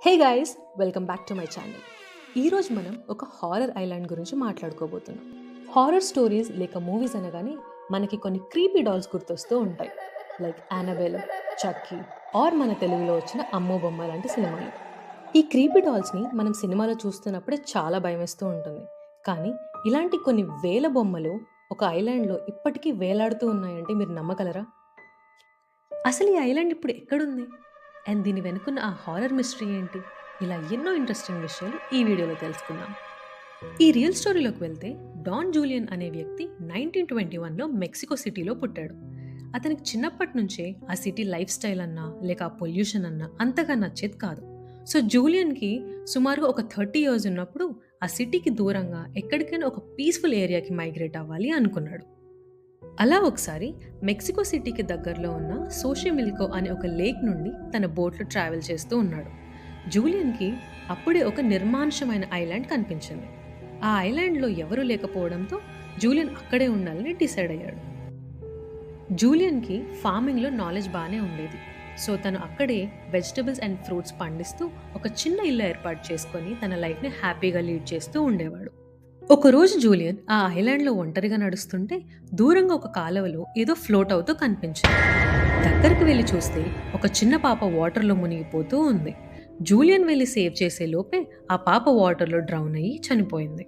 Hey guys, welcome back to my channel. ఈరోజు మనం ఒక హారర్ ఐలాండ్ గురించి మాట్లాడుకోబోతున్నాం. హారర్ స్టోరీస్ లేక మూవీస్ అనగానే మనకి కొన్ని క్రీపీ డాల్స్ గుర్తొస్తూ ఉంటాయి. లైక్ యానబెల్, చక్కీ ఆర్ మన తెలుగులో వచ్చిన అమ్మో బొమ్మ లాంటి సినిమాలు. ఈ క్రీపీ డాల్స్ని మనం సినిమాలో చూస్తున్నప్పుడే చాలా భయమేస్తూ ఉంటుంది. కానీ ఇలాంటి కొన్ని వేల బొమ్మలు ఒక ఐలాండ్లో ఇప్పటికీ వేలాడుతూ ఉన్నాయంటే మీరు నమ్మగలరా? అసలు ఈ ఐలాండ్ ఇప్పుడు ఎక్కడుంది? అండ్ దీని వెనుకున్న ఆ హారర్ మిస్టరీ ఏంటి? ఇలా ఎన్నో ఇంట్రెస్టింగ్ విషయాలు ఈ వీడియోలో తెలుసుకుందాం. ఈ రియల్ స్టోరీలోకి వెళ్తే, డాన్ జూలియన్ అనే వ్యక్తి 1921లో మెక్సికో సిటీలో పుట్టాడు. అతనికి చిన్నప్పటి నుంచే ఆ సిటీ లైఫ్ స్టైల్ అన్నా లేక ఆ పొల్యూషన్ అన్నా అంతగా నచ్చేది కాదు. సో జూలియన్కి సుమారుగా ఒక 30 ఇయర్స్ ఉన్నప్పుడు ఆ సిటీకి దూరంగా ఎక్కడికైనా ఒక పీస్ఫుల్ ఏరియాకి మైగ్రేట్ అవ్వాలి అనుకున్నాడు. అలా ఒకసారి మెక్సికో సిటీకి దగ్గరలో ఉన్న సోషిమిల్కో అనే ఒక లేక్ నుండి తన బోట్లో ట్రావెల్ చేస్తూ ఉన్నాడు. జూలియన్కి అప్పుడే ఒక నిర్మానుషమైన ఐలాండ్ కనిపించింది. ఆ ఐలాండ్లో ఎవరూ లేకపోవడంతో జూలియన్ అక్కడే ఉండాలని డిసైడ్ అయ్యాడు. జూలియన్కి ఫార్మింగ్లో నాలెడ్జ్ బాగానే ఉండేది. సో తను అక్కడే వెజిటబుల్స్ అండ్ ఫ్రూట్స్ పండిస్తూ ఒక చిన్న ఇల్లు ఏర్పాటు చేసుకొని తన లైఫ్ని హ్యాపీగా లీడ్ చేస్తూ ఉండేవాడు. ఒకరోజు జూలియన్ ఆ ఐలాండ్లో ఒంటరిగా నడుస్తుంటే దూరంగా ఒక కాలువలో ఏదో ఫ్లోట్ అవుతూ కనిపించింది. దగ్గరికి వెళ్ళి చూస్తే ఒక చిన్న పాప వాటర్లో మునిగిపోతూ ఉంది. జూలియన్ వెళ్ళి సేవ్ చేసే లోపే ఆ పాప వాటర్లో డ్రౌన్ అయ్యి చనిపోయింది.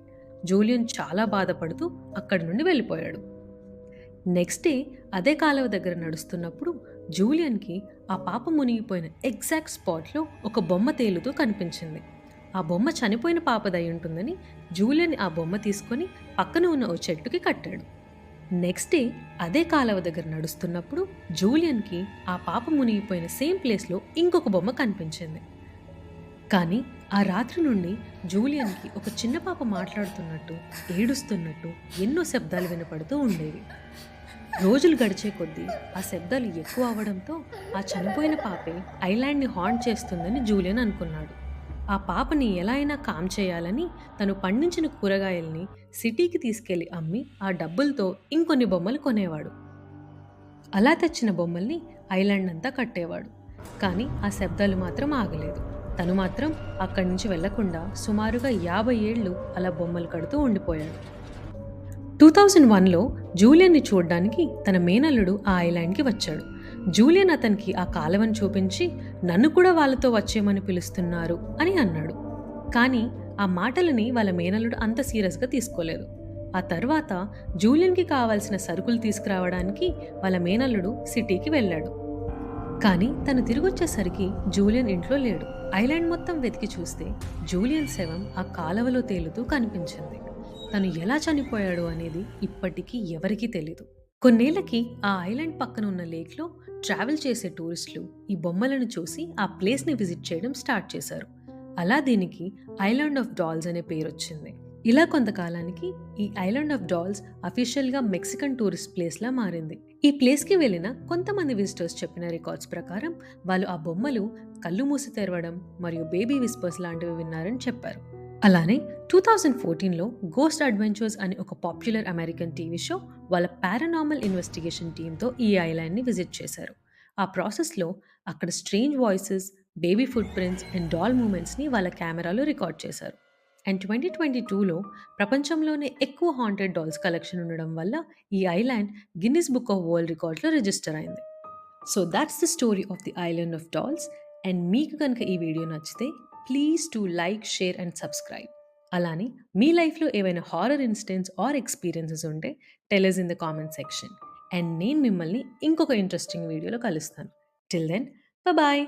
జూలియన్ చాలా బాధపడుతూ అక్కడి నుండి వెళ్ళిపోయాడు. నెక్స్ట్ డే అదే కాలువ దగ్గర నడుస్తున్నప్పుడు జూలియన్కి ఆ పాప మునిగిపోయిన ఎగ్జాక్ట్ స్పాట్లో ఒక బొమ్మ తేలుతూ కనిపించింది. ఆ బొమ్మ చనిపోయిన పాపదై ఉంటుందని జూలియన్ ఆ బొమ్మ తీసుకొని పక్కన ఉన్న ఓ చెట్టుకి కట్టాడు. నెక్స్ట్ డే అదే కాలువ దగ్గర నడుస్తున్నప్పుడు జూలియన్కి ఆ పాప మునిగిపోయిన సేమ్ ప్లేస్లో ఇంకొక బొమ్మ కనిపించింది. కానీ ఆ రాత్రి నుండి జూలియన్కి ఒక చిన్న పాప మాట్లాడుతున్నట్టు, ఏడుస్తున్నట్టు ఎన్నో శబ్దాలు వినపడుతూ ఉండేవి. రోజులు గడిచే కొద్దీ ఆ శబ్దాలు ఎక్కువ అవడంతో ఆ చనిపోయిన పాపే ఐలాండ్ని హాంట్ చేస్తుందని జూలియన్ అనుకున్నాడు. ఆ పాపని ఎలా అయినా కామ్ చేయాలని తను పండించిన కూరగాయల్ని సిటీకి తీసుకెళ్లి అమ్మి ఆ డబ్బులతో ఇంకొన్ని బొమ్మలు కొనేవాడు. అలా తెచ్చిన బొమ్మల్ని ఐలాండ్ అంతా కట్టేవాడు. కానీ ఆ శబ్దాలు మాత్రం ఆగలేదు. తను మాత్రం అక్కడి నుంచి వెళ్లకుండా సుమారుగా 50 ఏళ్లు అలా బొమ్మలు కడుతూ ఉండిపోయాడు. 2001లో జూలియన్ని చూడ్డానికి తన మేనల్లుడు ఆ ఐలాండ్కి వచ్చాడు. జూలియన్ అతనికి ఆ కాలువను చూపించి నన్ను కూడా వాళ్ళతో వచ్చేయమని పిలుస్తున్నారు అని అన్నాడు. కానీ ఆ మాటలని వాళ్ళ మేనల్లుడు అంత సీరియస్గా తీసుకోలేదు. ఆ తర్వాత జూలియన్కి కావాల్సిన సరుకులు తీసుకురావడానికి వాళ్ళ మేనల్లుడు సిటీకి వెళ్ళాడు. కానీ తను తిరిగొచ్చేసరికి జూలియన్ ఇంట్లో లేడు. ఐలాండ్ మొత్తం వెతికి చూస్తే జూలియన్ శవం ఆ కాలువలో తేలుతూ కనిపించింది. తను ఎలా చనిపోయాడు అనేది ఇప్పటికీ ఎవరికీ తెలీదు. కొన్నేళ్లకి ఆ ఐలాండ్ పక్కన ఉన్న లేక్లో ట్రావెల్ చేసే టూరిస్టులు ఈ బొమ్మలను చూసి ఆ ప్లేస్ని విజిట్ చేయడం స్టార్ట్ చేశారు. అలా దీనికి ఐలాండ్ ఆఫ్ డాల్స్ అనే పేరు వచ్చింది. ఇలా కొంతకాలానికి ఈ ఐలాండ్ ఆఫ్ డాల్స్ అఫీషియల్గా మెక్సికన్ టూరిస్ట్ ప్లేస్లా మారింది. ఈ ప్లేస్కి వెళ్ళిన కొంతమంది విజిటర్స్ చెప్పిన రికార్డ్స్ ప్రకారం వాళ్ళు ఆ బొమ్మలు కళ్ళు మూసి తెరవడం మరియు బేబీ విస్పర్స్ లాంటివి విన్నారని చెప్పారు. అలానే 2014లో గోస్ట్ అడ్వెంచర్స్ అనే ఒక పాపులర్ అమెరికన్ టీవీ షో వాళ్ళ పారానార్మల్ ఇన్వెస్టిగేషన్ టీంతో ఈ ఐలాండ్ని విజిట్ చేశారు. ఆ ప్రాసెస్లో అక్కడ strange voices, baby footprints and doll మూమెంట్స్ని వాళ్ళ కెమెరాలో రికార్డ్ చేశారు. అండ్ 2022లో ప్రపంచంలోనే ఎక్కువ హాంటెడ్ డాల్స్ కలెక్షన్ ఉండడం వల్ల ఈ island Guinness book of world రికార్డ్స్లో రిజిస్టర్ అయింది. So that's the story of the island of dolls. And మీకు కనుక ఈ వీడియో నచ్చితే please to like, share and subscribe. అలానే మీ లైఫ్లో ఏవైనా హారర్ ఇన్సిడెంట్స్ ఆర్ ఎక్స్పీరియన్సెస్ ఉంటే tell us in the comment section. And నేను మిమ్మల్ని ఇంకొక ఇంట్రెస్టింగ్ వీడియోలో కలుస్తాను. Till then, bye.